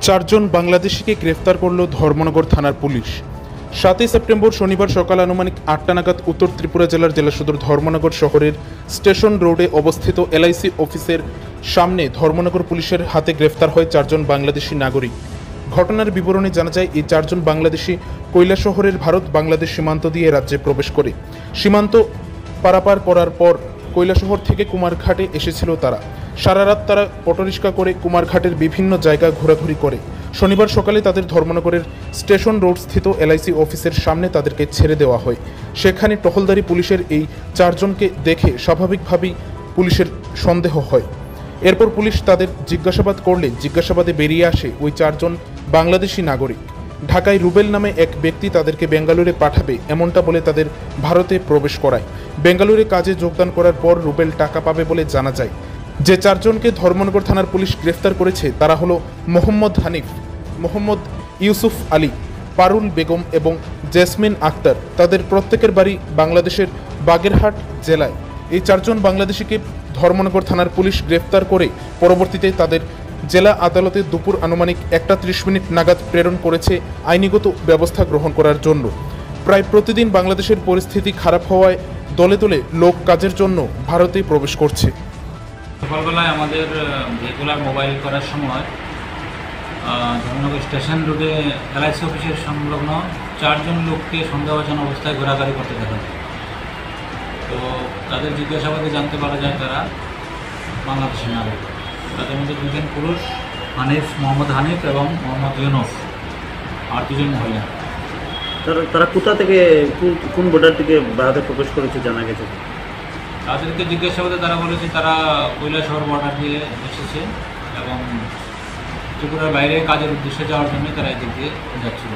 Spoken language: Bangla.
চারজন বাংলাদেশিকে গ্রেফতার করল ধর্মনগর থানার পুলিশ। 7ই সেপ্টেম্বর শনিবার সকাল আনুমানিক 8টা নাগাদ উত্তর ত্রিপুরা জেলার জেলা সদর ধর্মনগর শহরের স্টেশন রোডে অবস্থিত এলআইসি অফিসের সামনে ধর্মনগর পুলিশের হাতে গ্রেফতার হয় চারজন বাংলাদেশি নাগরিক। ঘটনার বিবরণে জানা যায়, এই চারজন বাংলাদেশি কৈলাসহরের ভারত বাংলাদেশ সীমান্ত দিয়ে রাজ্যে প্রবেশ করে। সীমান্ত পারাপার করার পর কৈলাসহর থেকে কুমারঘাটে এসেছিল তারা। সারা রাত তারা অটোরিক্সা করে কুমারঘাটের বিভিন্ন জায়গা ঘোরাঘুরি করে। শনিবার সকালে তাদের ধর্মনগরের স্টেশন রোড স্থিত এলআইসি অফিসের সামনে তাদেরকে ছেড়ে দেওয়া হয়। সেখানে টহলদারি পুলিশের এই চারজনকে দেখে স্বাভাবিকভাবেই পুলিশের সন্দেহ হয়। এরপর পুলিশ তাদের জিজ্ঞাসাবাদ করলে জিজ্ঞাসাবাদে বেরিয়ে আসে ওই চারজন বাংলাদেশি নাগরিক। ঢাকায় রুবেল নামে এক ব্যক্তি তাদেরকে বেঙ্গালুরে পাঠাবে এমনটা বলে তাদের ভারতে প্রবেশ করায়। বেঙ্গালুরে কাজে যোগদান করার পর রুবেল টাকা পাবে বলে জানা যায়। যে চারজনকে ধর্মনগর থানার পুলিশ গ্রেফতার করেছে তারা হলো মোহাম্মদ হানিফ, মোহাম্মদ ইউসুফ আলী, পারুল বেগম এবং জেসমিন আক্তার। তাদের প্রত্যেকের বাড়ি বাংলাদেশের বাগেরহাট জেলায়। এই চারজন বাংলাদেশিকে ধর্মনগর থানার পুলিশ গ্রেফতার করে পরবর্তীতে তাদের জেলা আদালতে দুপুর আনুমানিক 1:30 নাগাদ প্রেরণ করেছে আইনিগত ব্যবস্থা গ্রহণ করার জন্য। প্রায় প্রতিদিন বাংলাদেশের পরিস্থিতি খারাপ হওয়ায় দলে দলে লোক কাজের জন্য ভারতে প্রবেশ করছে। সকালবেলায় আমাদের রেগুলার মোবাইল করার সময় ধর্মনগর স্টেশন রোডে এলআইসি অফিসের সংলগ্ন চারজন লোককে সন্দেহজনক অবস্থায় ঘোরাঘুরি করতে দেখা যায়। তো তাদের জিজ্ঞাসাবাদে জানতে পারা যায় তারা বাংলাদেশের নাগরিক। তাদের মধ্যে দুজন পুরুষ, মোহাম্মদ হানিফ এবং মোহাম্মদ ইউনুস, আর দুজন মহিলা। তারা কোথা থেকে, কোন বর্ডার থেকে ভারতে প্রবেশ করেছে জানা গেছে? তাদেরকে জিজ্ঞাসাবাদে তারা বলেছে তারা কৈলাসহর বর্ডার দিয়ে এসেছে এবং ত্রিপুরার বাইরে কাজের উদ্দেশ্যে যাওয়ার জন্য তারা এদিক দিয়ে যাচ্ছিল।